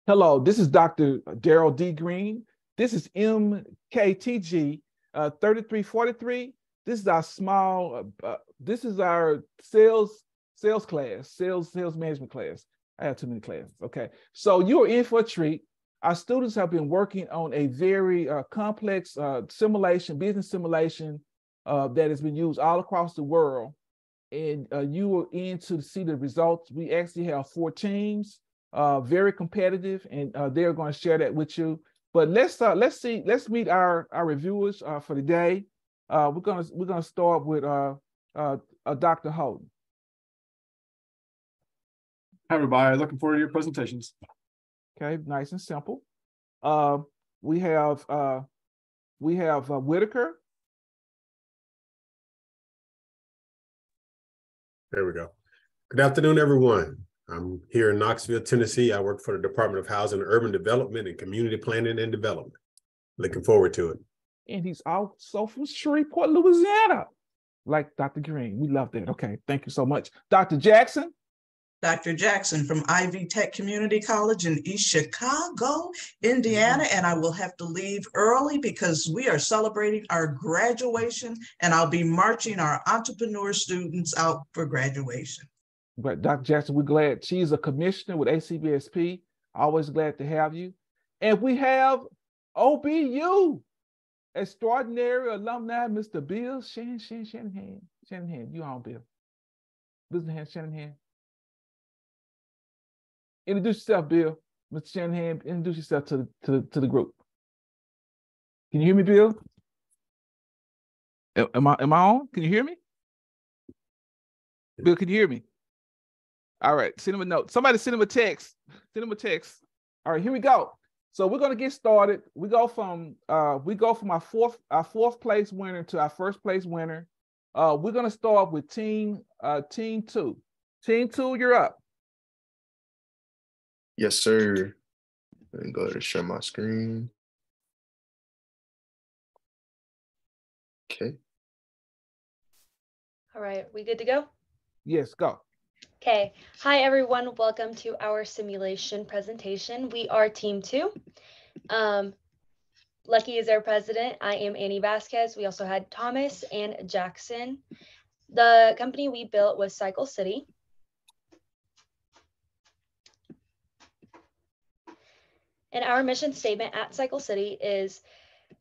Hello, this is Dr. Daryl D. Green. This is Mktg 3343. This is our this is our sales class, sales management class. I have too many classes. Okay, so you are in for a treat. Our students have been working on a very complex business simulation that has been used all across the world. And you are in to see the results. We actually have 4 teams. Very competitive, and they're going to share that with you. But let's meet our reviewers for the day. We're gonna start with Dr. Holden. Hi everybody, looking forward to your presentations. Okay, nice and simple. We have Whitaker. There we go. Good afternoon, everyone. I'm here in Knoxville, Tennessee. I work for the Department of Housing and Urban Development and Community Planning and Development. Looking forward to it. And he's also from Shreveport, Louisiana, like Dr. Green. We love that. Okay, thank you so much. Dr. Jackson. Dr. Jackson from Ivy Tech Community College in East Chicago, Indiana, and I will have to leave early because we are celebrating our graduation, and I'll be marching our entrepreneur students out for graduation. But Dr. Jackson, we're glad. She's a commissioner with ACBSP. Always glad to have you. And we have OBU, extraordinary alumni, Mr. Bill Shanahan. Shanahan, you on, Bill? Business Shanahan. Introduce yourself, Bill. Mr. Shanahan, introduce yourself to the group. Can you hear me, Bill? Am I on? Can you hear me? Bill, can you hear me? All right, send him a note. Somebody send him a text. Send him a text. All right, here we go. So we're gonna get started. We go from our fourth place winner to our first place winner. We're gonna start with team 2. Team 2, you're up. Yes, sir. Let me go ahead and share my screen. Okay. All right, we good to go? Yes, go. Okay, hi everyone, welcome to our simulation presentation. We are team 2. Lucky is our president. I am Annie Vasquez. We also had Thomas and Jackson. The company we built was Cycle City. And our mission statement at Cycle City is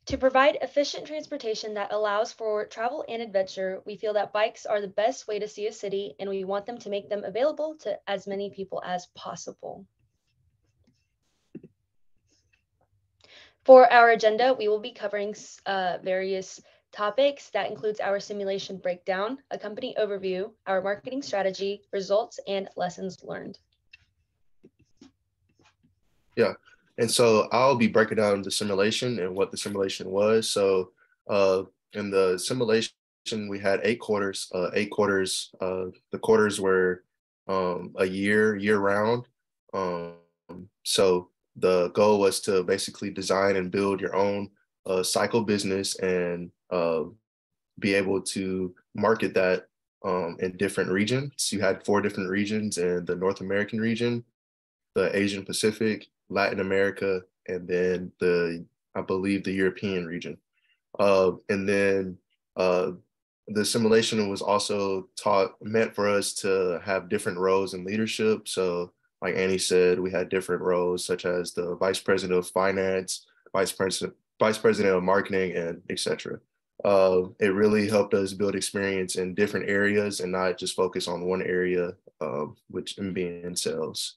to provide efficient transportation that allows for travel and adventure. We feel that bikes are the best way to see a city, and we want them to make them available to as many people as possible. For our agenda, we will be covering various topics. That includes our simulation breakdown, a company overview, our marketing strategy, results, and lessons learned. Yeah. And so I'll be breaking down the simulation and what the simulation was. So in the simulation, we had 8 quarters. The quarters were a year round. So the goal was to basically design and build your own cycle business and be able to market that in different regions. You had 4 different regions in the North American region, the Asian Pacific, Latin America, and then I believe the European region. And then the simulation was also meant for us to have different roles in leadership. So like Annie said, we had different roles such as the vice president of finance, vice president of marketing, and etc. It really helped us build experience in different areas and not just focus on one area, which in being sales.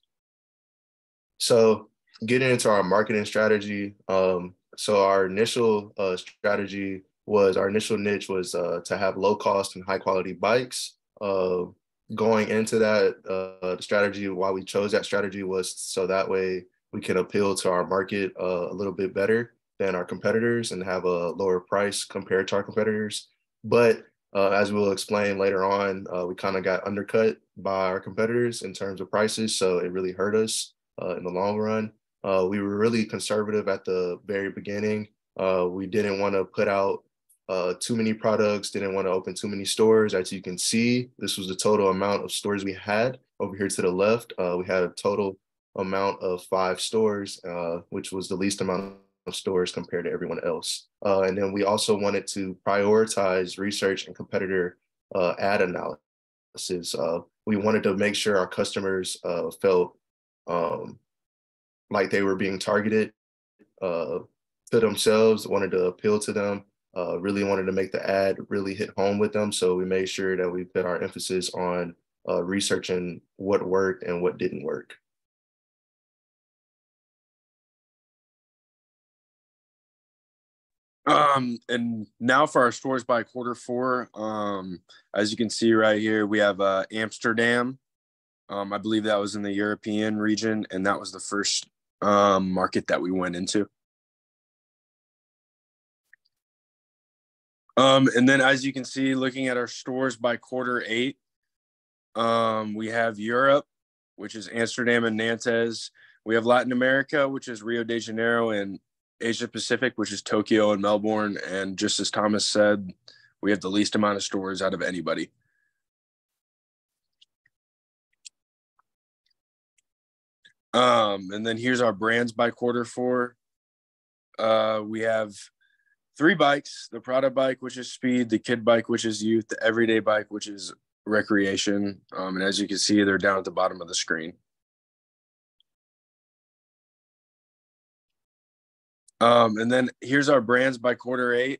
So getting into our marketing strategy. So our initial strategy was, our initial niche was to have low cost and high quality bikes. Going into that, the strategy, why we chose that strategy was so that way we can appeal to our market a little bit better than our competitors and have a lower price compared to our competitors. But as we'll explain later on, we kind of got undercut by our competitors in terms of prices. So it really hurt us in the long run. We were really conservative at the very beginning. We didn't want to put out too many products, didn't want to open too many stores. As you can see, this was the total amount of stores we had. Over here to the left, we had a total amount of 5 stores, which was the least amount of stores compared to everyone else. And then we also wanted to prioritize research and competitor ad analysis. We wanted to make sure our customers felt like they were being targeted to themselves, wanted to appeal to them, really wanted to make the ad really hit home with them. So we made sure that we put our emphasis on researching what worked and what didn't work. And now for our stores by Q4, as you can see right here, we have Amsterdam. I believe that was in the European region, and that was the first market that we went into. And then as you can see, looking at our stores by Q8, we have Europe, which is Amsterdam and Nantes. We have Latin America, which is Rio de Janeiro, and Asia Pacific, which is Tokyo and Melbourne. And just as Thomas said, we have the least amount of stores out of anybody. And then here's our brands by Q4. We have 3 bikes: the Prada bike, which is speed; the kid bike, which is youth; the everyday bike, which is recreation. And as you can see, they're down at the bottom of the screen. And then here's our brands by Q8.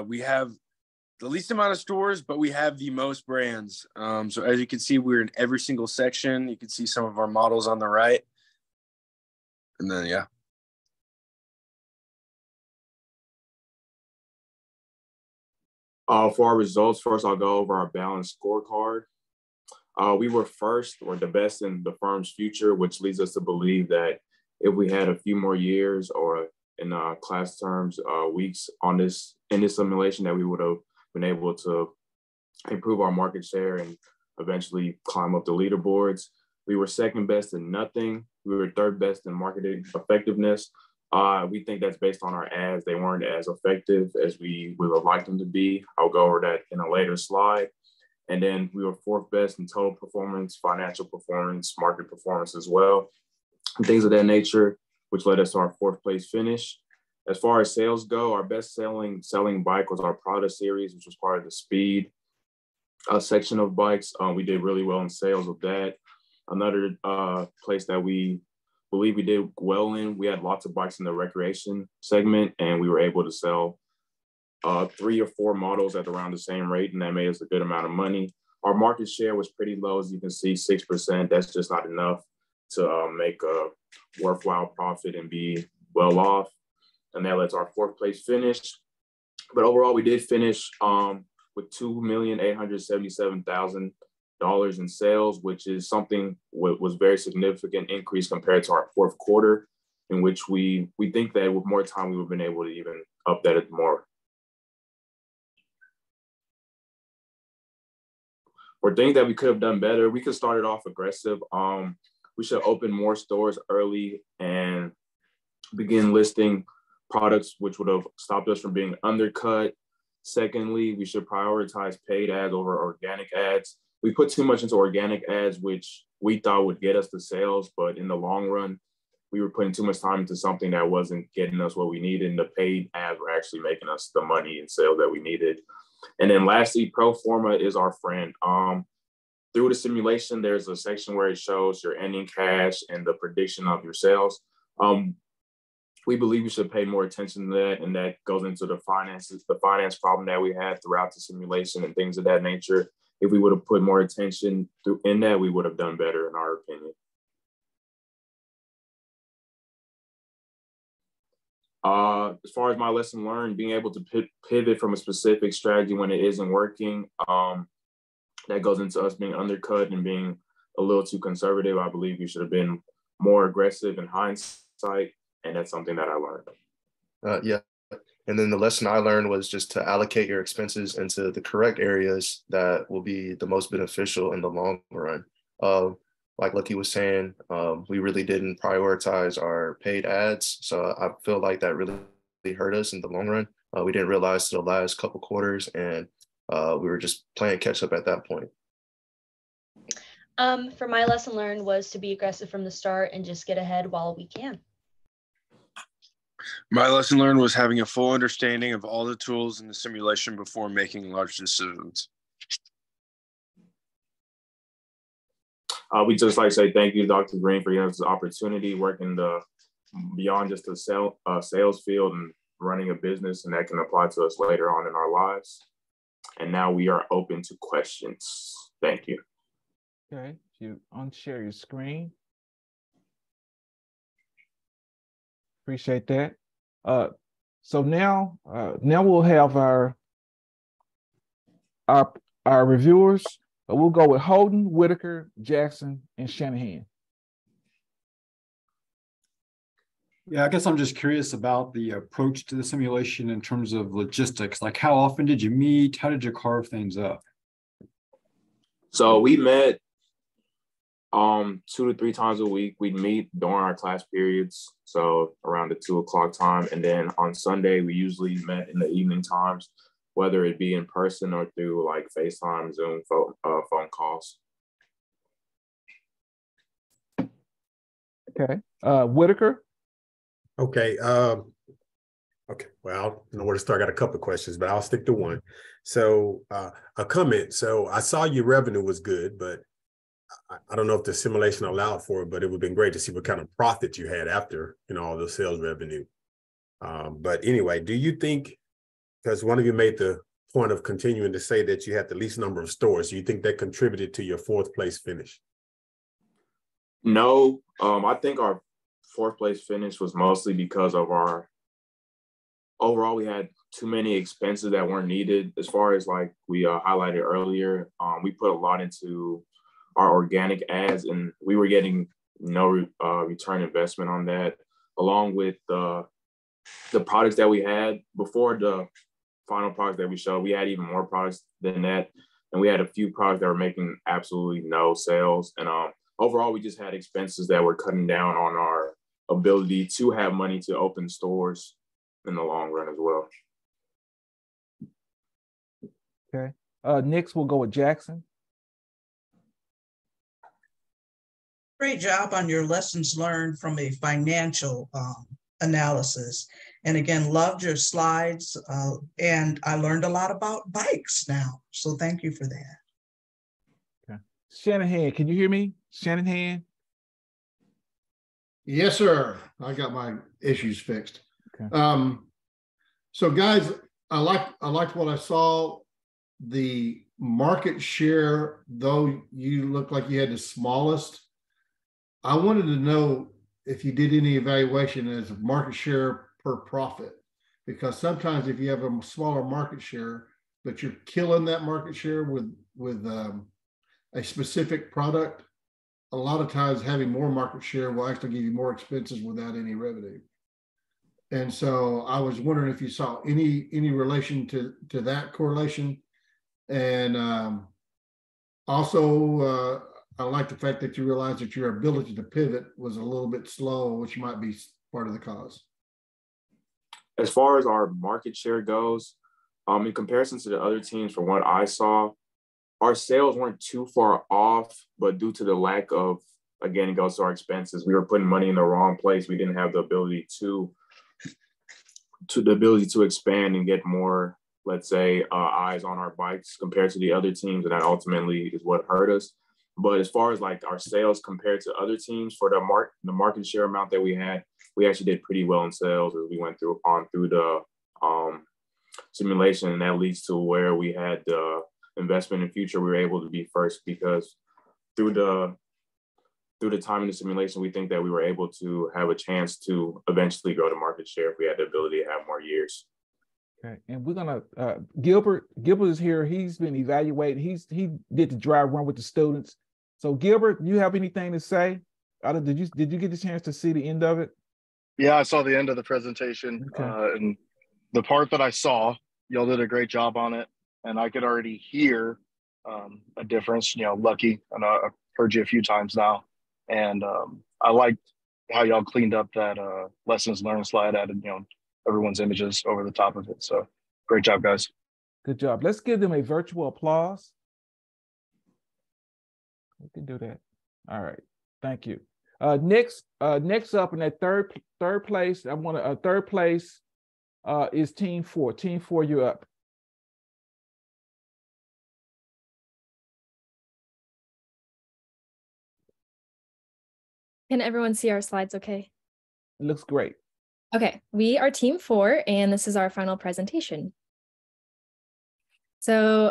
We have the least amount of stores, but we have the most brands. So as you can see, we're in every single section. You can see some of our models on the right. And then, yeah. For our results, first I'll go over our balanced scorecard. We were first, or the best in the firm's future, which leads us to believe that if we had a few more years, or in class terms, weeks in this simulation, that we would have been able to improve our market share and eventually climb up the leaderboards. We were second best in nothing. We were third best in marketing effectiveness. We think that's based on our ads. They weren't as effective as we would have liked them to be. I'll go over that in a later slide. And then we were fourth best in total performance, financial performance, market performance as well, and things of that nature, which led us to our 4th place finish. As far as sales go, our best selling bike was our Prada series, which was part of the speed section of bikes. We did really well in sales of that. Another place that we believe we did well in, we had lots of bikes in the recreation segment, and we were able to sell 3 or 4 models at around the same rate, and that made us a good amount of money. Our market share was pretty low, as you can see, 6%. That's just not enough to make a worthwhile profit and be well off. And that led to our 4th place finish. But overall, we did finish with $2,877,000 in sales, which is something was very significant increase compared to our 4th quarter, in which we think that with more time, we would have been able to even up that more. For things that we could have done better, we could start it off aggressive. We should open more stores early and begin listing products which would have stopped us from being undercut. Secondly, we should prioritize paid ads over organic ads. We put too much into organic ads, which we thought would get us the sales, but in the long run, we were putting too much time into something that wasn't getting us what we needed, and the paid ads were actually making us the money and sales that we needed. And then lastly, pro forma is our friend. Through the simulation, there's a section where it shows your ending cash and the prediction of your sales. We believe we should pay more attention to that, and that goes into the finances, the finance problem that we had throughout the simulation and things of that nature. If we would have put more attention in that, we would have done better, in our opinion. As far as my lesson learned, being able to pivot from a specific strategy when it isn't working, that goes into us being undercut and being a little too conservative. I believe we should have been more aggressive in hindsight, and that's something that I learned. Yeah. And then the lesson I learned was just to allocate your expenses into the correct areas that will be the most beneficial in the long run. Like Lucky was saying, we really didn't prioritize our paid ads. So I feel like that really hurt us in the long run. We didn't realize the last couple quarters, and we were just playing catch up at that point. For my lesson learned was to be aggressive from the start and just get ahead while we can. My lesson learned was having a full understanding of all the tools in the simulation before making large decisions. We just like to say thank you to Dr. Green for giving us the opportunity working beyond just the sales field and running a business, and that can apply to us later on in our lives. And now we are open to questions. Thank you. Okay, you unshare your screen. Appreciate that. So now we'll have our reviewers. We'll go with Holden, Whitaker, Jackson, and Shanahan. Yeah, I guess I'm just curious about the approach to the simulation in terms of logistics. Like, how often did you meet? How did you carve things up? So we met 2 to 3 times a week. We'd meet during our class periods, so around the 2 o'clock time. And then on Sunday, we usually met in the evening times, whether it be in person or through like FaceTime, Zoom, phone calls. Okay. Whitaker? Okay. Okay. Well, I don't know where to start. I got a couple of questions, but I'll stick to one. So a comment. So I saw your revenue was good, but I don't know if the simulation allowed for it, but it would have been great to see what kind of profit you had after, all the sales revenue. But anyway, do you think, because one of you made the point of continuing to say that you had the least number of stores, do you think that contributed to your 4th place finish? No, I think our 4th place finish was mostly because of overall, we had too many expenses that weren't needed. As far as like we highlighted earlier, we put a lot into our organic ads, and we were getting no return investment on that, along with the products that we had before the final products that we showed. We had even more products than that, and we had a few products that were making absolutely no sales. And overall, we just had expenses that were cutting down on our ability to have money to open stores in the long run as well. Okay. Next, we'll go with Jackson. Great job on your lessons learned from a financial analysis. And again, loved your slides. And I learned a lot about bikes now. So thank you for that. Okay. Shanahan, can you hear me? Shanahan? Yes, sir. I got my issues fixed. Okay. So guys, I liked what I saw. The market share, though you look like you had the smallest, I wanted to know if you did any evaluation as market share per profit, because sometimes if you have a smaller market share, but you're killing that market share with a specific product, a lot of times having more market share will actually give you more expenses without any revenue. And so I was wondering if you saw any relation to that correlation. And also, I like the fact that you realized that your ability to pivot was a little bit slow, which might be part of the cause. As far as our market share goes, in comparison to the other teams, from what I saw, our sales weren't too far off, but due to the lack of, again, it goes to our expenses, we were putting money in the wrong place. We didn't have the ability to expand and get more, let's say, eyes on our bikes compared to the other teams, and that ultimately is what hurt us. But as far as like our sales compared to other teams, for the market share amount that we had, we actually did pretty well in sales as we went through the simulation, and that leads to where we had the investment in future. We were able to be first because through the time in the simulation, we think that we were able to have a chance to eventually grow the market share if we had the ability to have more years. Okay, and we're gonna Gilbert is here. He's been evaluated. He did the dry run with the students. So Gilbert, you have anything to say? Did you get the chance to see the end of it? Yeah, I saw the end of the presentation. Okay. And the part that I saw, y'all did a great job on it, and I could already hear a difference. Lucky, and I've heard you a few times now, and I liked how y'all cleaned up that lessons learned slide, added everyone's images over the top of it. So great job, guys. Good job. Let's give them a virtual applause. We can do that. All right. Thank you. Next up in that third place, I want to third place is Team 4. Team 4, you're up. Can everyone see our slides okay? It looks great. Okay, we are Team 4, and this is our final presentation. So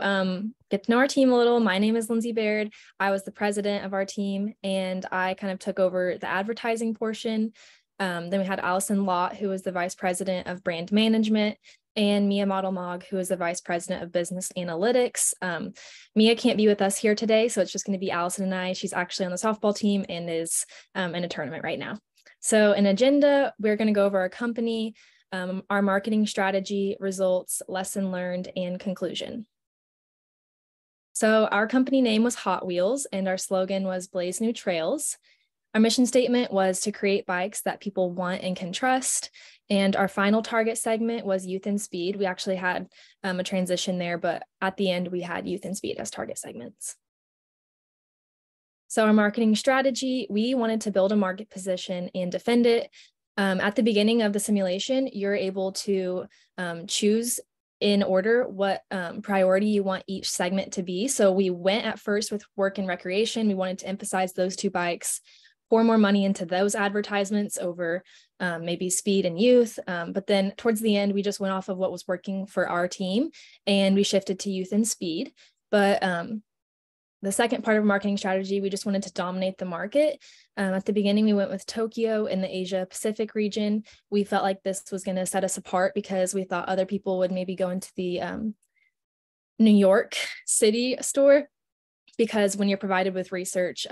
get to know our team a little. My name is Lindsay Baird. I was the president of our team, and I kind of took over the advertising portion. Then we had Allison Lott, who was the vice president of brand management, and Mia Modelmog, who is the vice president of business analytics. Mia can't be with us here today, so it's just going to be Allison and I. She's actually on the softball team and is in a tournament right now. So an agenda, we're going to go over our company, our marketing strategy, results, lesson learned, and conclusion. So our company name was Hot Wheels, and our slogan was Blaze New Trails. Our mission statement was to create bikes that people want and can trust. And our final target segment was youth and speed. We actually had a transition there, but at the end we had youth and speed as target segments. So our marketing strategy, we wanted to build a market position and defend it. At the beginning of the simulation, you're able to choose in order what priority you want each segment to be. So we went at first with work and recreation. We wanted to emphasize those two bikes, pour more money into those advertisements over maybe speed and youth. But then towards the end, we just went off of what was working for our team and we shifted to youth and speed. But the second part of marketing strategy, we just wanted to dominate the market. At the beginning, we went with Tokyo in the Asia Pacific region. We felt like this was going to set us apart because we thought other people would maybe go into the New York City store, because when you're provided with research,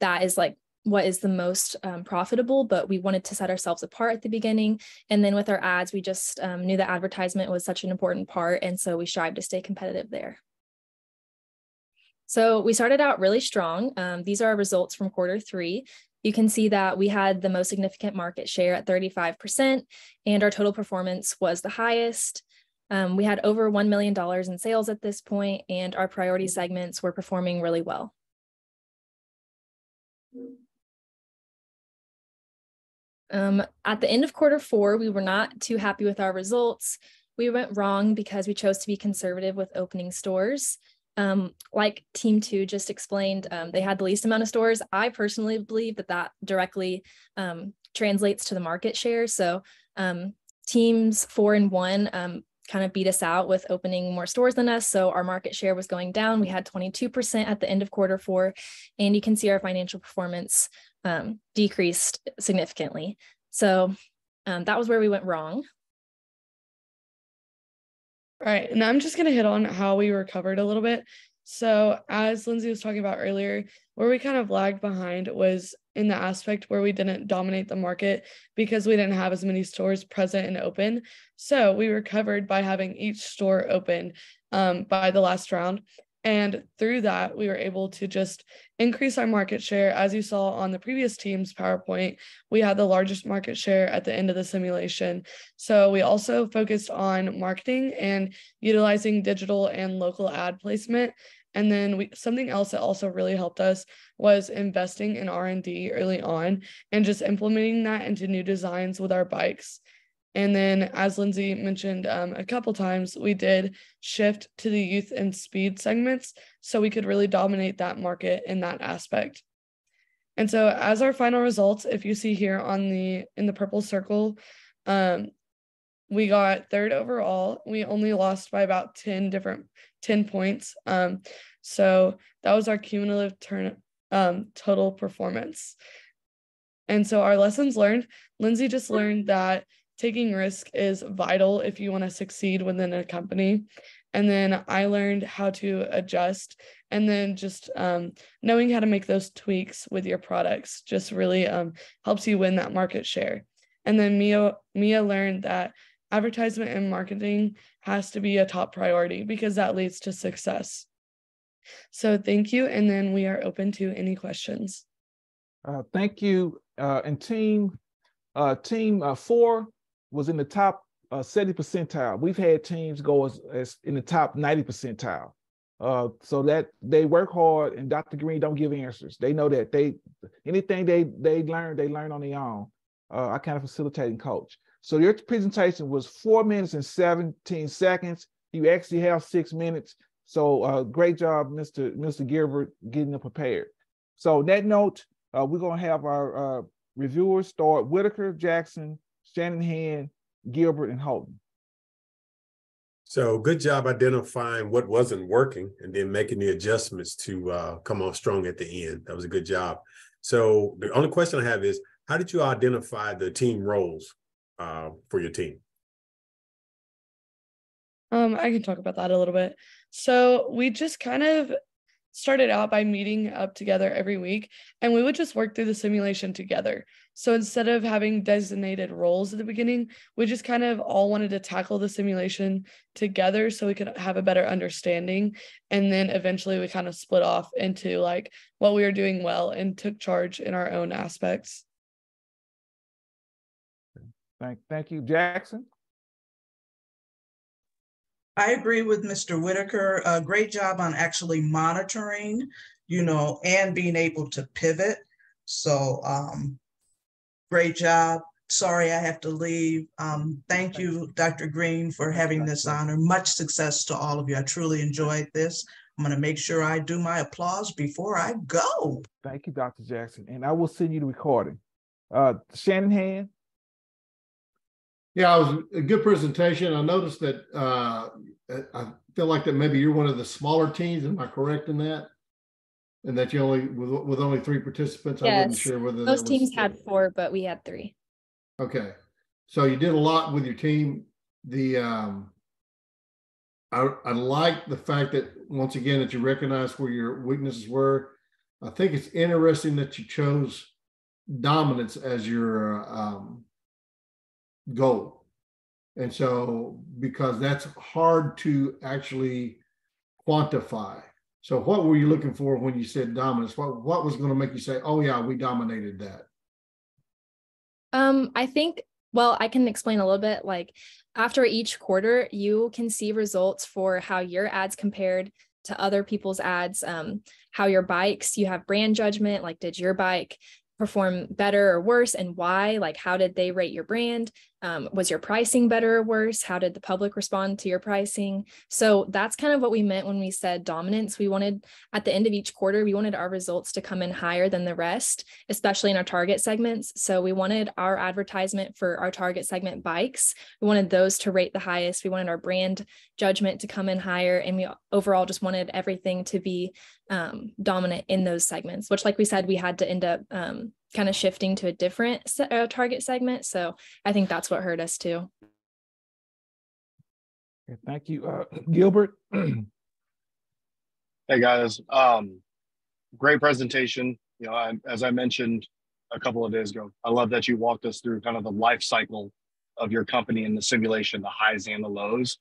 that is like what is the most profitable, but we wanted to set ourselves apart at the beginning. And then with our ads, we just knew that advertisement was such an important part. And so we strived to stay competitive there. So we started out really strong. These are our results from Q3. You can see that we had the most significant market share at 35%, and our total performance was the highest. We had over $1 million in sales at this point, and our priority segments were performing really well. At the end of Q4, we were not too happy with our results. We went wrong because we chose to be conservative with opening stores. Like Team 2 just explained, they had the least amount of stores. I personally believe that that directly translates to the market share. So teams 4 and 1 kind of beat us out with opening more stores than us. So our market share was going down. We had 22% at the end of Q4, and you can see our financial performance decreased significantly. So that was where we went wrong. All right, and I'm just going to hit on how we recovered a little bit. So as Lindsay was talking about earlier, where we kind of lagged behind was in the aspect where we didn't dominate the market because we didn't have as many stores present and open. So we recovered by having each store open by the last round. And through that, we were able to just increase our market share. As you saw on the previous team's PowerPoint, we had the largest market share at the end of the simulation. So we also focused on marketing and utilizing digital and local ad placement. And then something else that also really helped us was investing in R&D early on and just implementing that into new designs with our bikes. And then, as Lindsay mentioned a couple times, we did shift to the youth and speed segments so we could really dominate that market in that aspect. And so as our final results, if you see here in the purple circle, we got 3rd overall. We only lost by about 10 points. So that was our cumulative total performance. And so our lessons learned, Lindsay just learned that taking risk is vital if you want to succeed within a company. And then I learned how to adjust, and then just knowing how to make those tweaks with your products just really helps you win that market share. And then Mia learned that advertisement and marketing has to be a top priority because that leads to success. So thank you. And then we are open to any questions. Thank you. And team 4 was in the top 70 percentile. We've had teams go as in the top 90 percentile. so that they work hard, and Dr. Green don't give answers. They know that anything they learn on their own. I kind of facilitate and coach. So your presentation was 4 minutes and 17 seconds. You actually have 6 minutes. So great job, Mr. Gilbert, getting them prepared. So on that note, we're gonna have our reviewers start: Whitaker, Jackson, Shanahan, Gilbert, and Holden. So good job identifying what wasn't working and then making the adjustments to come on strong at the end. That was a good job. So the only question I have is, how did you identify the team roles for your team? I can talk about that a little bit. So we just kind of started out by meeting up together every week, and we would just work through the simulation together. So instead of having designated roles at the beginning, we just kind of all wanted to tackle the simulation together so we could have a better understanding. And then eventually we kind of split off into like what we were doing well and took charge in our own aspects. Thank you, Jackson. I agree with Mr. Whitaker. Great job on actually monitoring, and being able to pivot. So great job. Sorry, I have to leave. Thank you, Dr. Green, for having this honor. Much success to all of you. I truly enjoyed this. I'm going to make sure I do my applause before I go. Thank you, Dr. Jackson. And I will send you the recording. Shanahan. Yeah, it was a good presentation. I noticed that I feel like that maybe you're one of the smaller teams. Am I correct in that? And that you only with only 3 participants? Yes. I wasn't sure whether most teams had 4, but we had 3. Okay, so you did a lot with your team. I like the fact that once again that you recognize where your weaknesses were. I think it's interesting that you chose dominance as your goal. And so, because that's hard to actually quantify. So what were you looking for when you said dominance? What was going to make you say, oh yeah, we dominated that? I think, well, I can explain a little bit. Like after each quarter, you can see results for how your ads compared to other people's ads, how your bikes, you have brand judgment, like did your bike perform better or worse, and why? Like how did they rate your brand? Was your pricing better or worse? How did the public respond to your pricing? So that's kind of what we meant when we said dominance. We wanted, at the end of each quarter, we wanted our results to come in higher than the rest, especially in our target segments. So we wanted our advertisement for our target segment bikes. We wanted those to rate the highest. We wanted our brand judgment to come in higher. And we overall just wanted everything to be dominant in those segments, which, like we said, we had to end up kind of shifting to a different target segment. So I think that's what hurt us too. Okay, thank you. Gilbert. Hey guys, great presentation. As I mentioned a couple of days ago, I love that you walked us through kind of the life cycle of your company in the simulation, the highs and the lows.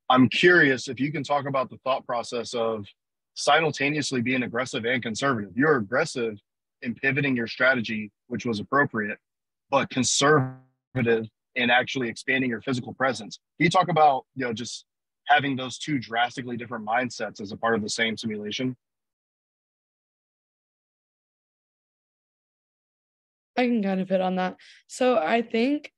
I'm curious if you can talk about the thought process of simultaneously being aggressive and conservative. You're aggressive in pivoting your strategy, which was appropriate, but conservative in actually expanding your physical presence. Can you talk about, just having those two drastically different mindsets as a part of the same simulation? I can kind of hit on that. So I think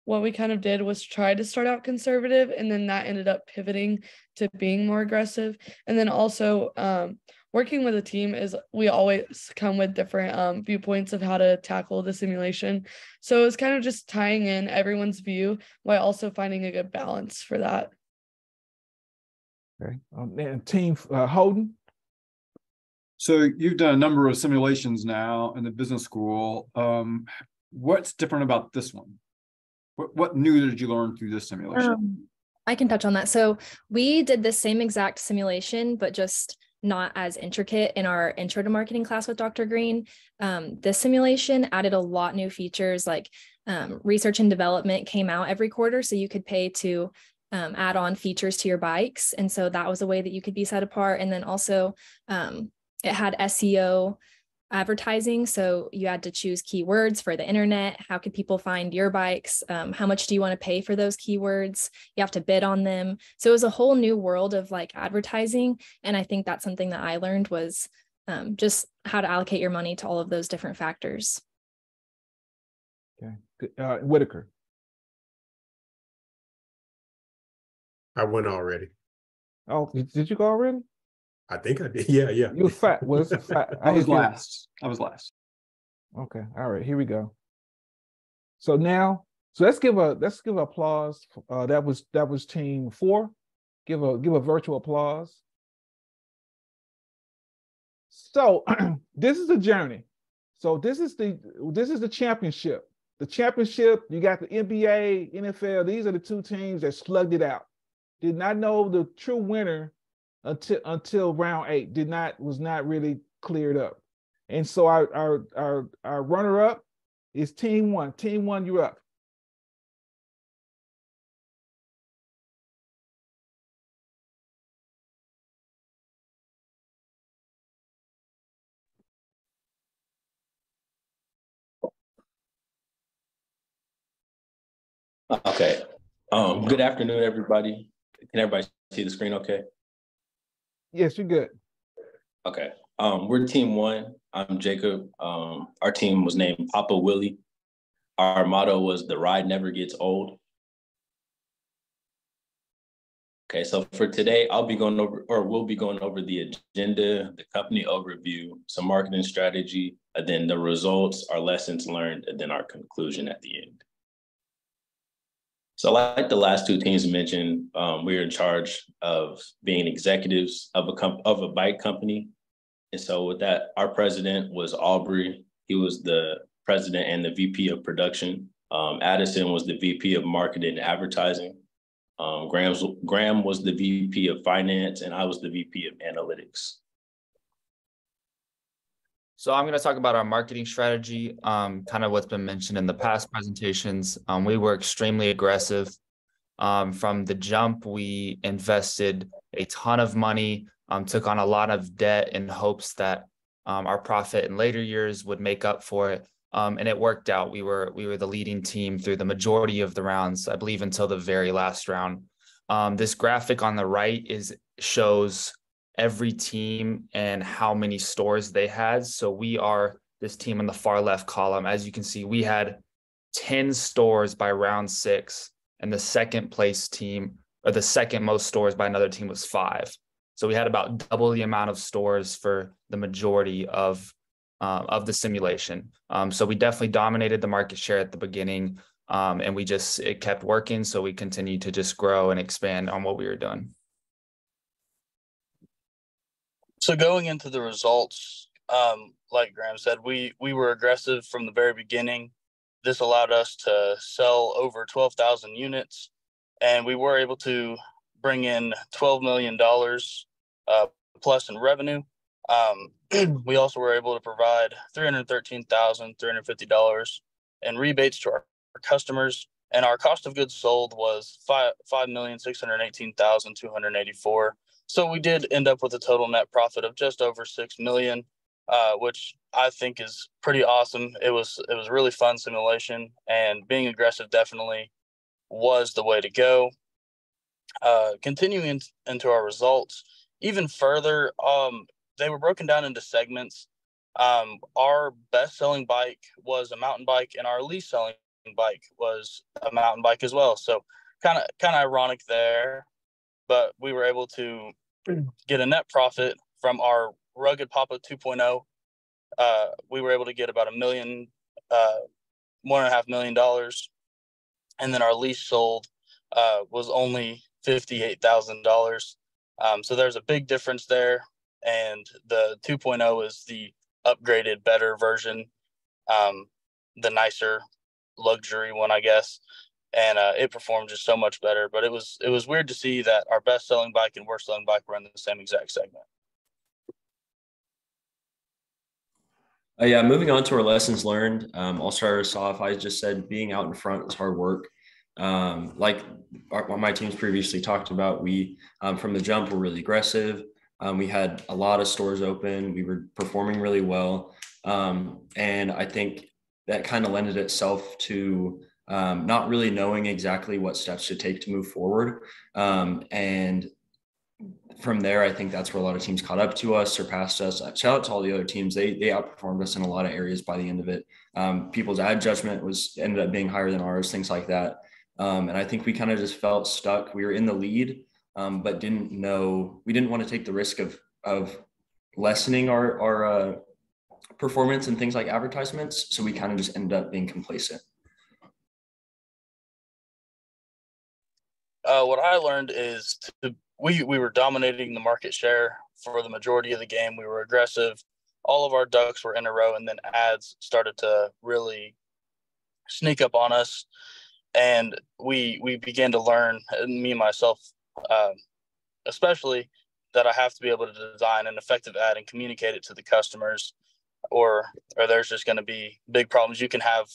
what we kind of did was try to start out conservative, and then that ended up pivoting to being more aggressive. And then also working with a team is we always come with different viewpoints of how to tackle the simulation. So it's kind of just tying in everyone's view while also finding a good balance for that. Okay, and team Holden. So you've done a number of simulations now in the business school. What's different about this one? What new did you learn through this simulation? I can touch on that. So we did the same exact simulation, but just not as intricate in our intro to marketing class with Dr. Green. This simulation added a lot new features, like research and development came out every quarter. So you could pay to add on features to your bikes. And so that was a way that you could be set apart. And then also it had SEO advertising. So you had to choose keywords for the internet. How could people find your bikes? How much do you want to pay for those keywords? You have to bid on them. So it was a whole new world of like advertising. And I think that's something that I learned was just how to allocate your money to all of those different factors. Okay. Whitaker. I went already. Oh, did you go already? I think I did. Yeah. You fat. Well, it's a fat. I was last. Okay. All right. Here we go. So now, let's give applause. That was team 4. Give a virtual applause. So this is a journey. So this is the championship. The championship. You got the NBA, NFL. These are the 2 teams that slugged it out. Did not know the true winner until round 8. Was not really cleared up. And so our runner-up is team 1. Team 1, you're up. Okay. Good afternoon, everybody. Can everybody see the screen okay? Yes, you're good. Okay. We're team 1. I'm Jacob. Our team was named Papa Willie. Our motto was "The ride never gets old." Okay, so for today, we'll be going over the agenda, the company overview, some marketing strategy, and then the results, our lessons learned, and then our conclusion at the end. So like the last 2 teams mentioned, we're in charge of being executives of a bike company. And so with that, our president was Aubrey. He was the president and the VP of production. Addison was the VP of marketing and advertising. Graham was the VP of finance, and I was the VP of analytics. So I'm going to talk about our marketing strategy, kind of what's been mentioned in the past presentations. We were extremely aggressive. From the jump, we invested a ton of money, took on a lot of debt in hopes that our profit in later years would make up for it. And it worked out. We were the leading team through the majority of the rounds, I believe until the very last round. This graphic on the right shows every team and how many stores they had. So we are this team in the far left column. As you can see, we had 10 stores by round 6, and the second place team, or the second most stores by another team, was 5. So we had about double the amount of stores for the majority of the simulation. So we definitely dominated the market share at the beginning, and it kept working. So we continued to just grow and expand on what we were doing. So going into the results, like Graham said, we were aggressive from the very beginning. This allowed us to sell over 12,000 units, and we were able to bring in $12 million plus in revenue. We also were able to provide $313,350 in rebates to our customers, and our cost of goods sold was $5,618,284. So we did end up with a total net profit of just over $6 million, which I think is pretty awesome. It was a really fun simulation, and being aggressive definitely was the way to go. Continuing into our results even further, they were broken down into segments. Our best-selling bike was a mountain bike, and our least-selling bike was a mountain bike as well. So kind of ironic there, but we were able to get a net profit from our Rugged Papa 2.0. We were able to get about $1.5 million, and then our lease sold was only $58,000. So there's a big difference there, and the 2.0 is the upgraded, better version, the nicer luxury one, I guess, and it performed just so much better. But it was weird to see that our best-selling bike and worst-selling bike were in the same exact segment. Yeah, moving on to our lessons learned. I'll start us off. I just said being out in front is hard work. Like what my teams previously talked about, we from the jump were really aggressive. We had a lot of stores open. We were performing really well. And I think that kind of lended itself to not really knowing exactly what steps to take to move forward. And from there, I think that's where a lot of teams caught up to us, surpassed us. Shout out to all the other teams. They outperformed us in a lot of areas by the end of it. People's ad judgment ended up being higher than ours, things like that. And I think we kind of just felt stuck. We were in the lead, but we didn't want to take the risk of lessening our performance and things like advertisements. So we kind of just ended up being complacent. What I learned is we were dominating the market share for the majority of the game. We were aggressive. All of our ducks were in a row, and then ads started to really sneak up on us. And we began to learn, me and myself, especially, that I have to be able to design an effective ad and communicate it to the customers, or there's just going to be big problems. You can have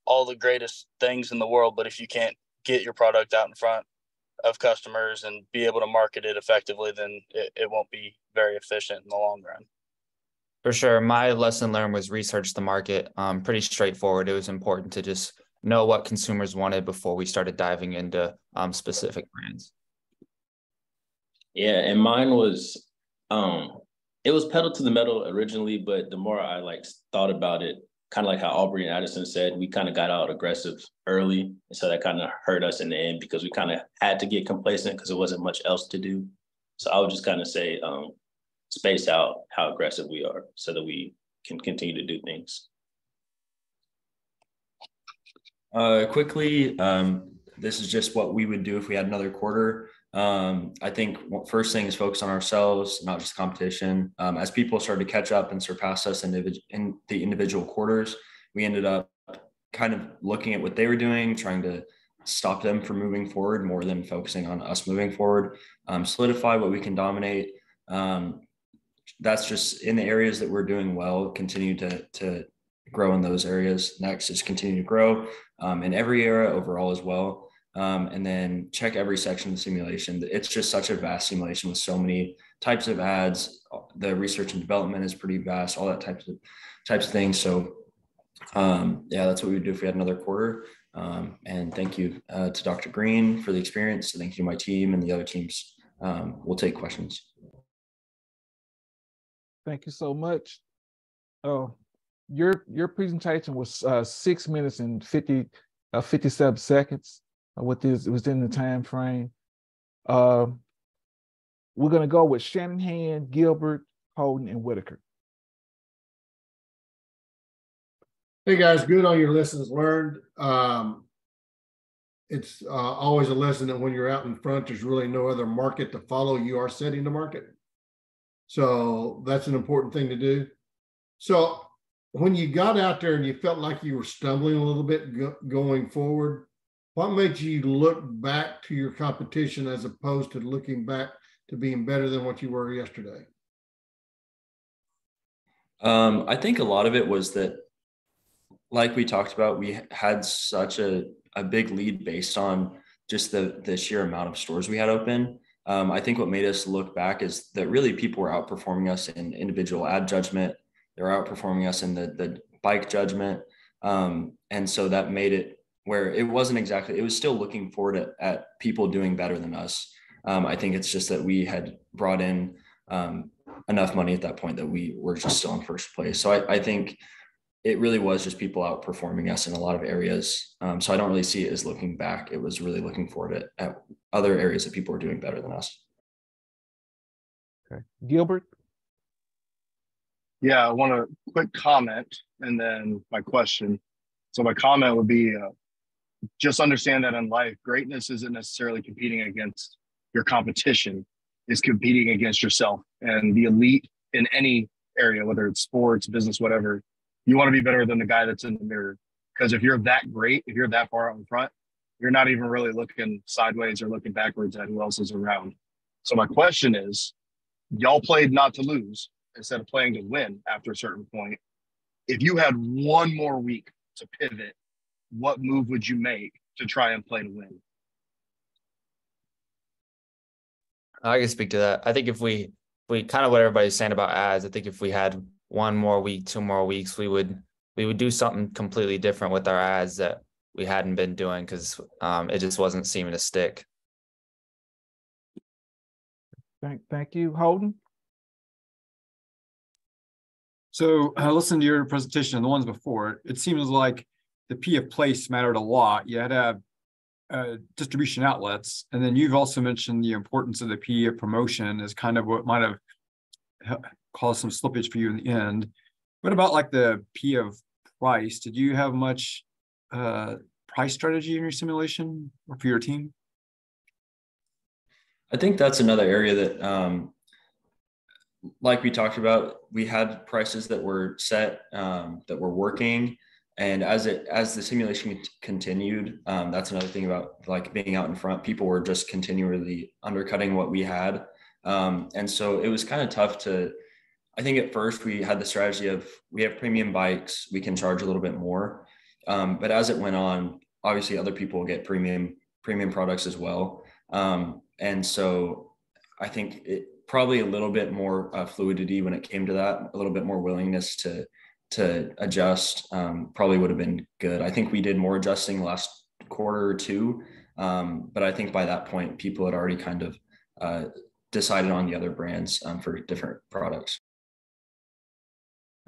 all the greatest things in the world, but if you can't get your product out in front of customers and be able to market it effectively, then it won't be very efficient in the long run. For sure. My lesson learned was research the market. Pretty straightforward. It was important to just know what consumers wanted before we started diving into specific brands. Yeah, and mine was, it was pedal to the metal originally, but the more I thought about it, kind of like how Aubrey and Addison said, we kind of got out aggressive early. And so that kind of hurt us in the end because we kind of had to get complacent because there wasn't much else to do. So I would just kind of say, space out how aggressive we are so that we can continue to do things. Quickly, this is just what we would do if we had another quarter. I think first thing is focus on ourselves, not just competition. As people started to catch up and surpass us in the individual quarters, we ended up kind of looking at what they were doing, trying to stop them from moving forward more than focusing on us moving forward. Solidify what we can dominate. That's just in the areas that we're doing well, continue to grow in those areas. Next is continue to grow in every area overall as well. And then check every section of the simulation. It's just such a vast simulation with so many types of ads. The research and development is pretty vast, all that types of things. So yeah, that's what we would do if we had another quarter. And thank you to Dr. Green for the experience. Thank you to my team and the other teams. We'll take questions. Thank you so much. Your presentation was 6 minutes and 57 seconds. It was in the time frame. We're going to go with Shanahan, Gilbert, Holden, and Whitaker. Hey guys, good on your lessons learned. It's always a lesson that when you're out in front, there's really no other market to follow. You are setting the market. So that's an important thing to do. So when you got out there and you felt like you were stumbling a little bit going forward, what made you look back to your competition as opposed to looking back to being better than what you were yesterday? I think a lot of it was that, like we talked about, we had such a big lead based on just the sheer amount of stores we had open. I think what made us look back is that really people were outperforming us in individual ad judgment. They were outperforming us in the bike judgment. And so that made it where it wasn't exactly, it was still looking forward at people doing better than us. I think it's just that we had brought in enough money at that point that we were just still in first place. So I think it really was just people outperforming us in a lot of areas. So I don't really see it as looking back. It was really looking forward at other areas that people were doing better than us. Okay. Gilbert? Yeah, I want a quick comment and then my question. So my comment would be, just understand that in life, greatness isn't necessarily competing against your competition. It's competing against yourself. And the elite in any area, whether it's sports, business, whatever, you want to be better than the guy that's in the mirror. Because if you're that great, if you're that far out in front, you're not even really looking sideways or looking backwards at who else is around. So my question is, y'all played not to lose instead of playing to win after a certain point. If you had one more week to pivot, what move would you make to try and play to win? I can speak to that. I think if we we kind of what everybody's saying about ads. I think if we had one more week, 2 more weeks, we would do something completely different with our ads that we hadn't been doing, because it just wasn't seeming to stick. Thank you, Holden. So listening to your presentation and the ones before, it seems like the P of place mattered a lot. You had to have distribution outlets, and then you've also mentioned the importance of the P of promotion as kind of what might have caused some slippage for you in the end. What about like the P of price? Did you have much price strategy in your simulation or for your team? I think that's another area that, like we talked about, we had prices that were set, that were working. And as the simulation continued, that's another thing about like being out in front. People were just continually undercutting what we had. And so it was kind of tough to, I think at first we had the strategy of, we have premium bikes, we can charge a little bit more. But as it went on, obviously other people get premium products as well. And so I think it probably a little bit more fluidity when it came to that, a little bit more willingness to adjust, probably would have been good. I think we did more adjusting last quarter or two. But I think by that point, people had already kind of decided on the other brands for different products.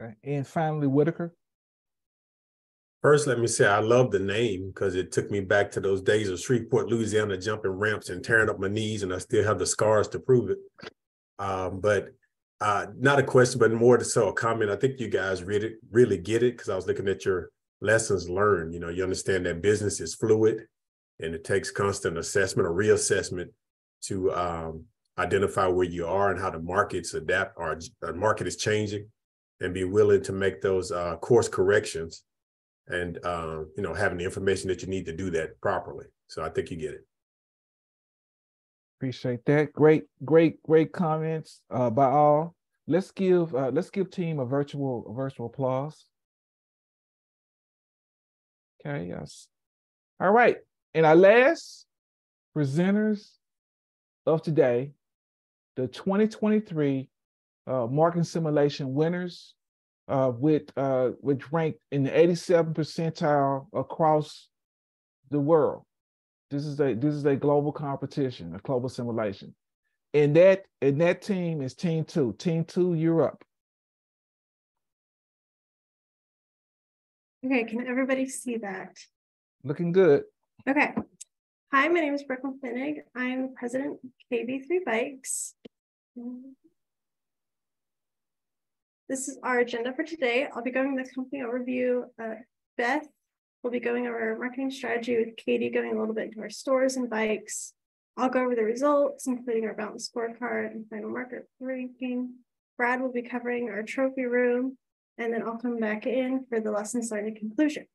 Okay. And finally, Whitaker. First, let me say I love the name because it took me back to those days of Shreveport, Louisiana, jumping ramps and tearing up my knees, and I still have the scars to prove it. But not a question, but more so a comment. I think you guys really get it, because I was looking at your lessons learned. You know, you understand that business is fluid and it takes constant assessment or reassessment to identify where you are and how the markets adapt, or the market is changing, and be willing to make those course corrections, and you know, having the information that you need to do that properly. So I think you get it. Appreciate that. Great comments by all. Let's give team a virtual applause. Okay, yes. All right. And our last presenters of today, the 2023 marketing simulation winners, which ranked in the 87th percentile across the world. This is a global competition, a global simulation. And that team is Team 2. Team 2, you're up. Okay, can everybody see that? Looking good. Okay. Hi, my name is Brooklyn Finnig. I'm president of KB3 Bikes. This is our agenda for today. I'll be going the company overview. Beth will be going over our marketing strategy, with Katie going a little bit into our stores and bikes. I'll go over the results, including our balanced scorecard and final market ranking. Brad will be covering our trophy room, and then I'll come back in for the lessons learned and conclusion.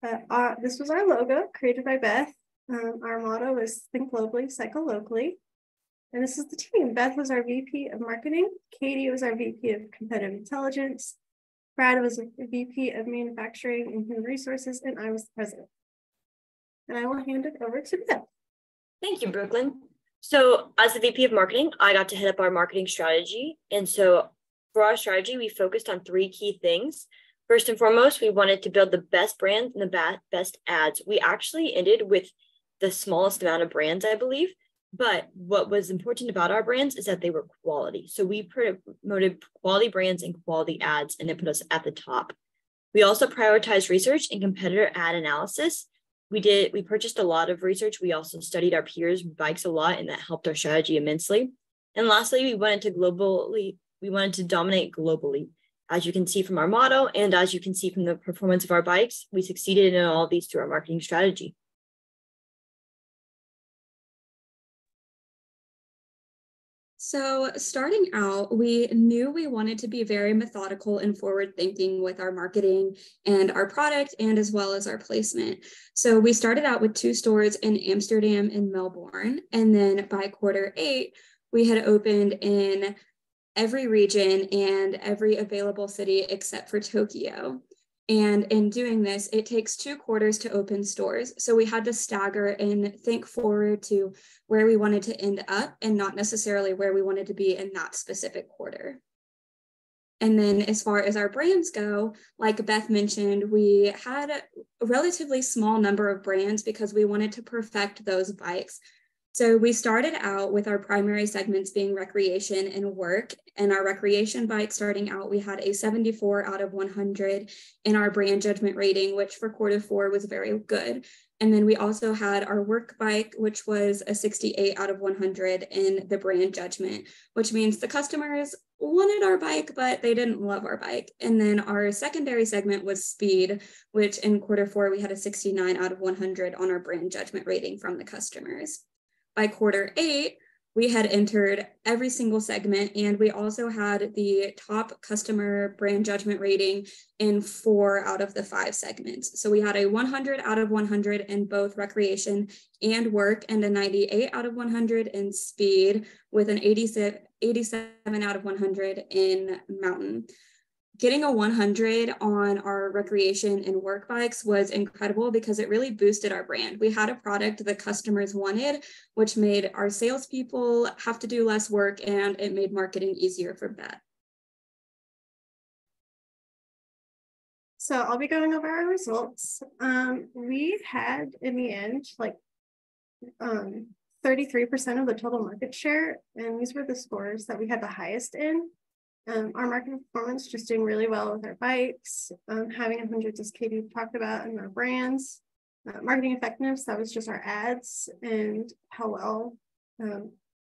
This was our logo created by Beth. Our motto is think globally, cycle locally. And this is the team. Beth was our VP of marketing. Katie was our VP of competitive intelligence. Brad was a VP of manufacturing and human resources, and I was the president. And I will hand it over to Beth. Thank you, Brooklyn. So as the VP of marketing, I got to head up our marketing strategy. And so for our strategy, we focused on 3 key things. First and foremost, we wanted to build the best brands and the best ads. We actually ended with the smallest amount of brands, I believe. But what was important about our brands is that they were quality. So we promoted quality brands and quality ads, and it put us at the top. We also prioritized research and competitor ad analysis. We purchased a lot of research. We also studied our peers' bikes a lot, and that helped our strategy immensely. And lastly, we wanted to dominate globally. As you can see from our motto, and as you can see from the performance of our bikes, we succeeded in all of these through our marketing strategy. So starting out, we knew we wanted to be very methodical and forward thinking with our marketing and our product, and as well as our placement. So we started out with 2 stores in Amsterdam and Melbourne. And then by quarter 8, we had opened in every region and every available city except for Tokyo. And in doing this, it takes 2 quarters to open stores. So we had to stagger and think forward to where we wanted to end up and not necessarily where we wanted to be in that specific quarter. And then as far as our brands go, like Beth mentioned, we had a relatively small number of brands because we wanted to perfect those bikes. So we started out with our primary segments being recreation and work. And our recreation bike starting out, we had a 74 out of 100 in our brand judgment rating, which for Q4 was very good. And then we also had our work bike, which was a 68 out of 100 in the brand judgment, which means the customers wanted our bike, but they didn't love our bike. And then our secondary segment was speed, which in Q4, we had a 69 out of 100 on our brand judgment rating from the customers. By Q8, we had entered every single segment, and we also had the top customer brand judgment rating in 4 out of the 5 segments. So we had a 100 out of 100 in both recreation and work, and a 98 out of 100 in speed, with an 87 out of 100 in mountain. Getting a 100 on our recreation and work bikes was incredible because it really boosted our brand. We had a product that customers wanted, which made our salespeople have to do less work, and it made marketing easier for Beth. So I'll be going over our results. We had in the end like 33% of the total market share, and these were the scores that we had the highest in. Our marketing performance, just doing really well with our bikes, having 100, as Katie talked about, and our brands. Marketing effectiveness, that was just our ads and how well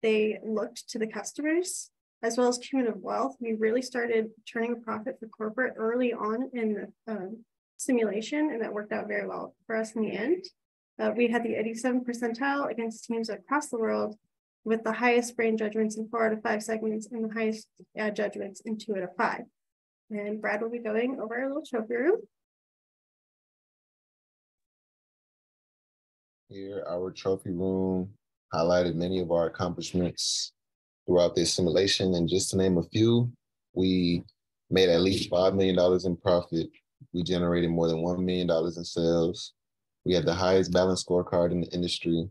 they looked to the customers, as well as cumulative wealth. We really started turning a profit for corporate early on in the simulation, and that worked out very well for us in the end. We had the 87th percentile against teams across the world, with the highest brand judgments in 4 out of 5 segments and the highest ad judgments in 2 out of 5. And Brad will be going over our little trophy room. Here, our trophy room highlighted many of our accomplishments throughout this simulation. And just to name a few, we made at least $5 million in profit. We generated more than $1 million in sales. We had the highest balanced scorecard in the industry.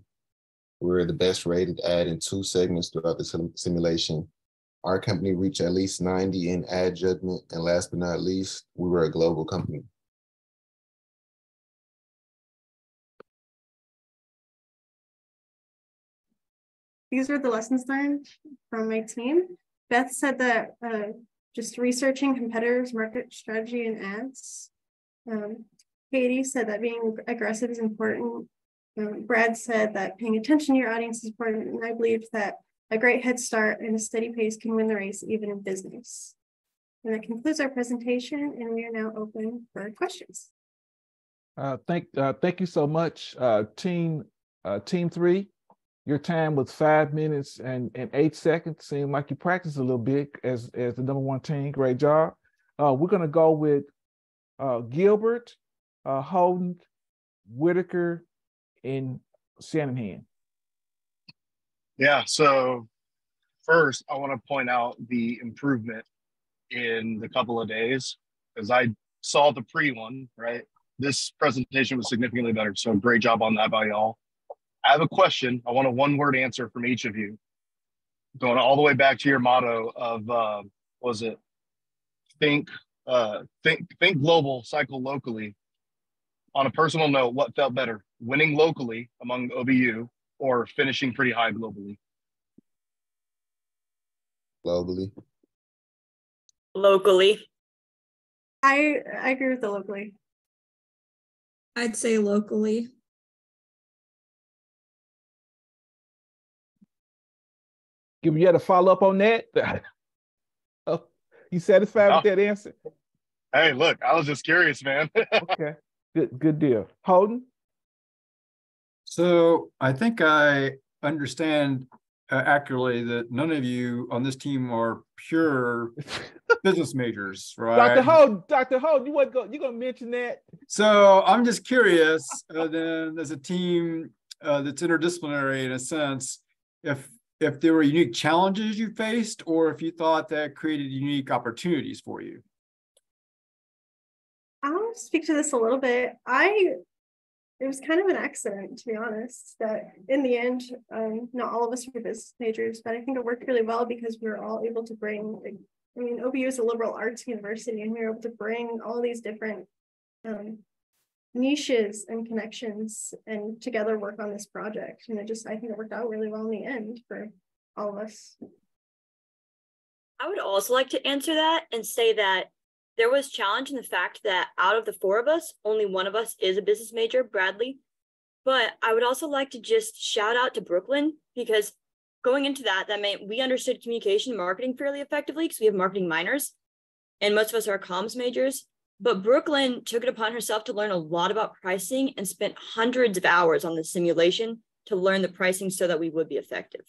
We're the best rated ad in 2 segments throughout the simulation. Our company reached at least 90 in ad judgment. And last but not least, we were a global company. These were the lessons learned from my team. Beth said that just researching competitors' market strategy and ads. Katie said that being aggressive is important. Brad said that paying attention to your audience is important, and I believe that a great head start and a steady pace can win the race, even in business. And that concludes our presentation, and we are now open for questions. Thank you so much, team 3. Your time was 5 minutes and 8 seconds. Seemed like you practiced a little bit as the #1 team. Great job. We're gonna go with Gilbert, Holden, Whitaker, and Shanahan. Yeah, so first I want to point out the improvement in the couple of days, because I saw the pre-one, right? This presentation was significantly better, so great job on that by y'all. I have a question. I want a 1-word answer from each of you. Going all the way back to your motto of, was it think global, cycle locally. On a personal note, what felt better, winning locally among OBU or finishing pretty high globally? Globally. Locally. I agree with the locally. I'd say locally. You had a follow up on that? Oh, you satisfied with that answer? Hey, look, I was just curious, man. Okay, good deal. Holden? So I think I understand accurately that none of you on this team are pure business majors, right? Dr. Holden, you gonna mention that? So I'm just curious, then as a team that's interdisciplinary in a sense, if there were unique challenges you faced, or if you thought that created unique opportunities for you. I'll speak to this a little bit. It was kind of an accident, to be honest, that in the end, not all of us were business majors, but I think it worked really well because we were all able to bring, I mean, OBU is a liberal arts university, and we were able to bring all these different niches and connections and together work on this project. And I think it worked out really well in the end for all of us. I would also like to answer that and say that there was challenge in the fact that out of the four of us, only one of us is a business major, Bradley. But I would also like to just shout out to Brooklyn, because going into that meant we understood communication and marketing fairly effectively because we have marketing minors and most of us are comms majors. But Brooklyn took it upon herself to learn a lot about pricing and spent hundreds of hours on the simulation to learn the pricing so that we would be effective.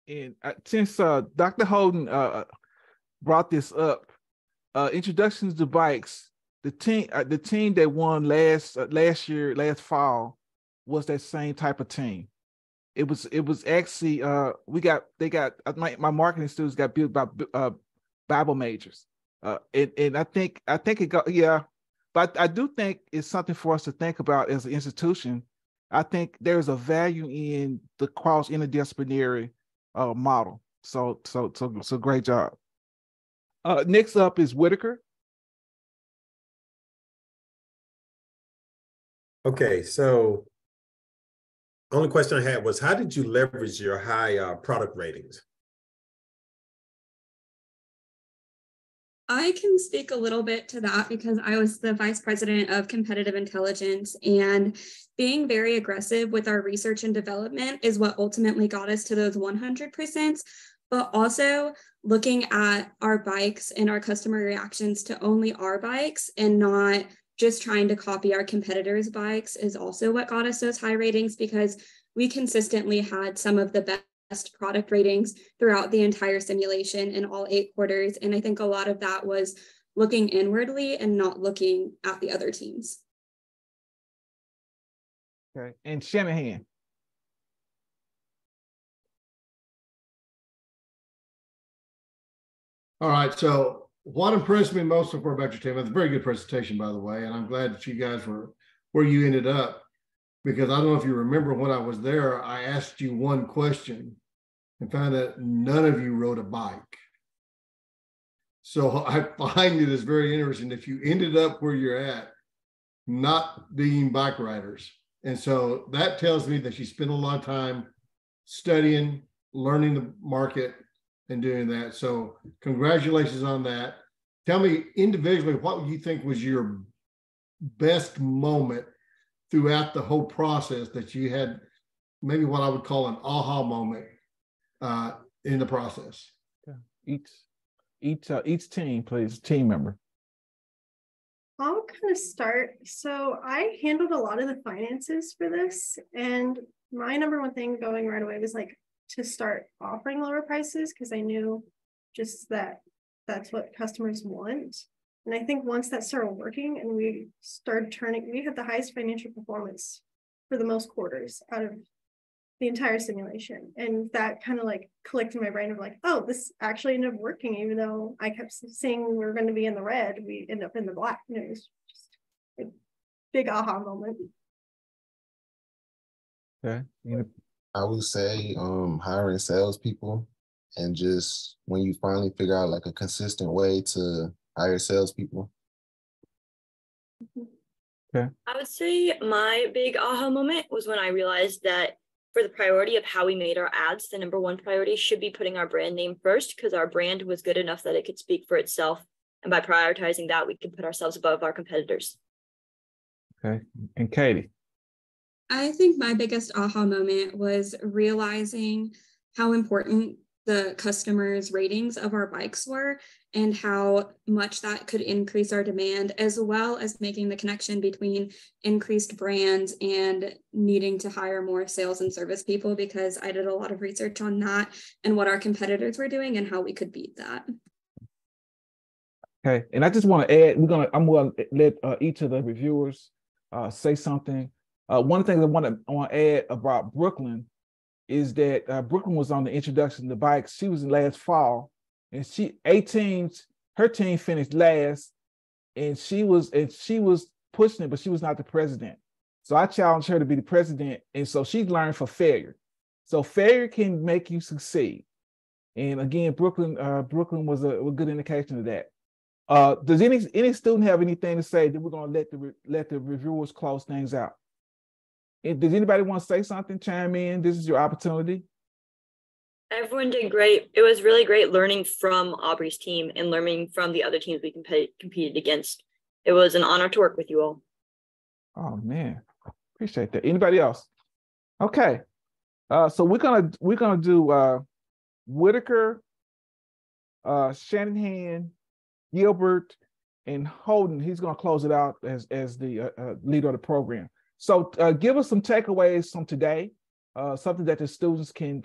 And since Dr. Holden brought this up, introductions to bikes, the team that won last fall was that same type of team. It was actually my marketing students got built by Bible majors, and I think it got, yeah, but I do think it's something for us to think about as an institution. I think there's a value in the cross interdisciplinary model. So great job. Next up is Whitaker. Okay, so only question I had was, how did you leverage your high product ratings? I can speak a little bit to that because I was the vice president of competitive intelligence, and being very aggressive with our research and development is what ultimately got us to those 100%, but also looking at our bikes and our customer reactions to only our bikes and not just trying to copy our competitors' bikes is also what got us those high ratings, because we consistently had some of the best product ratings throughout the entire simulation in all 8 quarters. And I think a lot of that was looking inwardly and not looking at the other teams. Okay, and Shanahan. All right, so what impressed me most so far about your team, it's a very good presentation, by the way, and I'm glad that you guys were where you ended up, because I don't know if you remember when I was there, I asked you one question and found that none of you rode a bike. So I find it is very interesting that you ended up where you're at, not being bike riders. And so that tells me that you spent a lot of time studying, learning the market, and doing that. So congratulations on that. Tell me individually, what you think was your best moment throughout the whole process that you had, maybe what I would call an aha moment in the process. Each team, please, team member. I'll kind of start. So I handled a lot of the finances for this, and my number one thing going right away was like to start offering lower prices, because I knew just that that's what customers want. And I think once that started working and we started turning, we had the highest financial performance for the most quarters out of the entire simulation. And that kind of like clicked in my brain of like, oh, this actually ended up working, even though I kept saying we were going to be in the red, we end up in the black. And it was just a big aha moment. Okay. I would say hiring salespeople, and just when you finally figure out like a consistent way to hire salespeople. Okay. I would say my big aha moment was when I realized that for the priority of how we made our ads, the number one priority should be putting our brand name first, because our brand was good enough that it could speak for itself. And by prioritizing that, we could put ourselves above our competitors. Okay. And Katie. I think my biggest aha moment was realizing how important the customers' ratings of our bikes were and how much that could increase our demand, as well as making the connection between increased brands and needing to hire more sales and service people, because I did a lot of research on that and what our competitors were doing and how we could beat that. Okay, and I just want to add, I'm going to let each of the reviewers say something. One thing I want to add about Brooklyn is that Brooklyn was on the introduction to bikes. She was in last fall, and her team finished last, and she was pushing it, but she was not the president. So I challenged her to be the president, and so she learned for failure. So failure can make you succeed. And again, Brooklyn was a good indication of that. Does any student have anything to say? That we're going to let the reviewers close things out. And does anybody want to say something? Chime in. This is your opportunity. Everyone did great. It was really great learning from Aubrey's team and learning from the other teams we competed against. It was an honor to work with you all. Oh man, appreciate that. Anybody else? Okay, so we're gonna do Whitaker, Shanahan, Gilbert, and Holden. He's gonna close it out as the leader of the program. So give us some takeaways from today. Something that the students can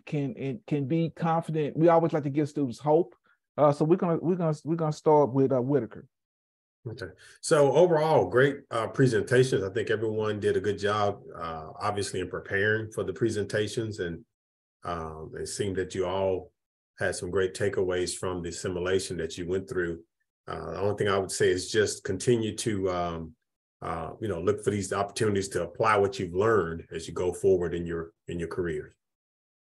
be confident. We always like to give students hope. So we're gonna start with Whitaker. Okay. So overall, great presentations. I think everyone did a good job, obviously, in preparing for the presentations, and it seemed that you all had some great takeaways from the simulation that you went through. The only thing I would say is just continue to look for these opportunities to apply what you've learned as you go forward in your career.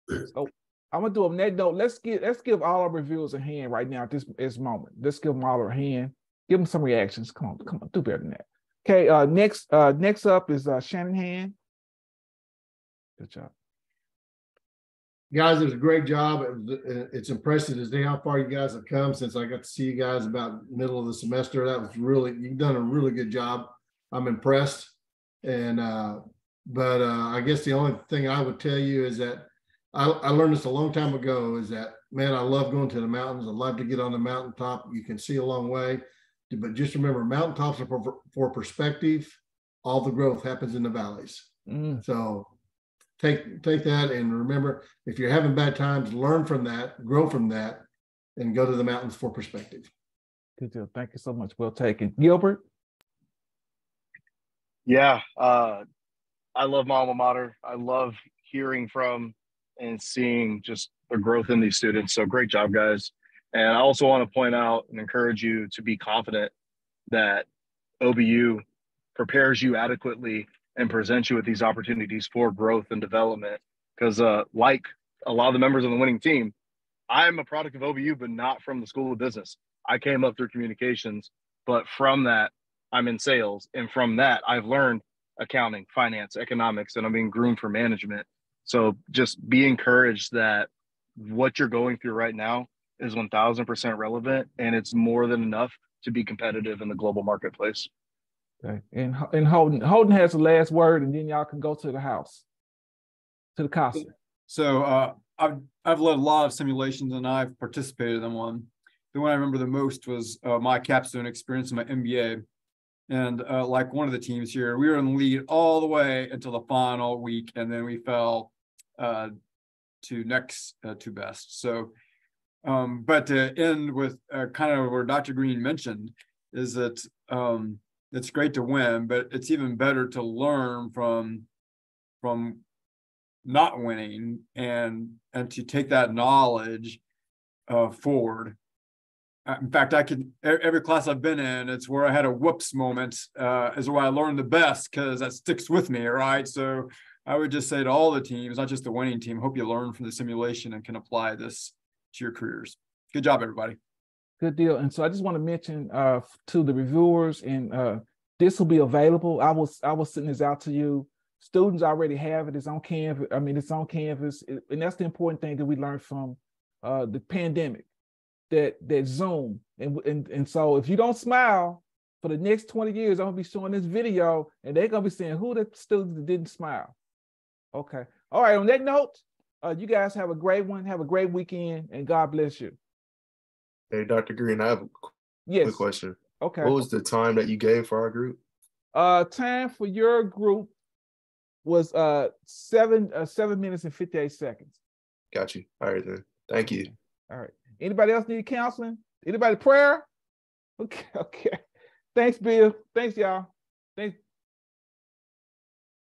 So I'm gonna do on that note. Let's give all our reviewers a hand right now at this moment. Let's give them all a hand. Give them some reactions. Come on, do better than that. Okay, next up is Shanahan. Good job. Guys, it was a great job. It's impressive to see how far you guys have come since I got to see you guys about middle of the semester. That was you've done a really good job. I'm impressed. And, but I guess the only thing I would tell you is that I learned this a long time ago is that, man, I love going to the mountains. I love to get on the mountaintop. You can see a long way, but just remember, mountaintops are for perspective. All the growth happens in the valleys. So take that and remember, if you're having bad times, learn from that, grow from that, and go to the mountains for perspective. Good deal. Thank you so much. Well taken. Gilbert? Yeah, I love my alma mater. I love hearing from and seeing just the growth in these students. So great job, guys. And I also want to point out and encourage you to be confident that OBU prepares you adequately and presents you with these opportunities for growth and development. Because like a lot of the members of the winning team, I'm a product of OBU, but not from the School of Business. I came up through communications, but from that, I'm in sales. And from that, I've learned accounting, finance, economics, and I'm being groomed for management. So just be encouraged that what you're going through right now is 1000% relevant, and it's more than enough to be competitive in the global marketplace. Okay. And Holden has the last word, and then y'all can go to the house, to the casa. So I've led a lot of simulations, and I've participated in one. The one I remember the most was my capstone experience in my MBA. And like one of the teams here, we were in the lead all the way until the final week, and then we fell to next to best. So, but to end with kind of where Dr. Green mentioned is that it's great to win, but it's even better to learn from not winning and to take that knowledge forward. In fact, every class I've been in, it's where I had a whoops moment is where I learned the best, because that sticks with me, right? So I would just say to all the teams, not just the winning team, hope you learn from the simulation and can apply this to your careers. Good job, everybody. Good deal. And so I just want to mention to the reviewers, and this will be available. I will send this out to you. Students already have it. It's on Canvas. I mean, it's on Canvas. And that's the important thing that we learned from the pandemic. That Zoom, and so if you don't smile for the next 20 years, I'm gonna be showing this video, and they're gonna be saying who the students that didn't smile. Okay, all right. On that note, you guys have a great one. Have a great weekend, and God bless you. Hey, Dr. Green, I have a quick question. Okay. What was the time that you gave for our group? Time for your group was 7 minutes and 58 seconds. Got you. All right then. Thank you. All right. Anybody else need counseling? Anybody prayer? Okay. Thanks, Bill. Thanks, y'all. Thanks.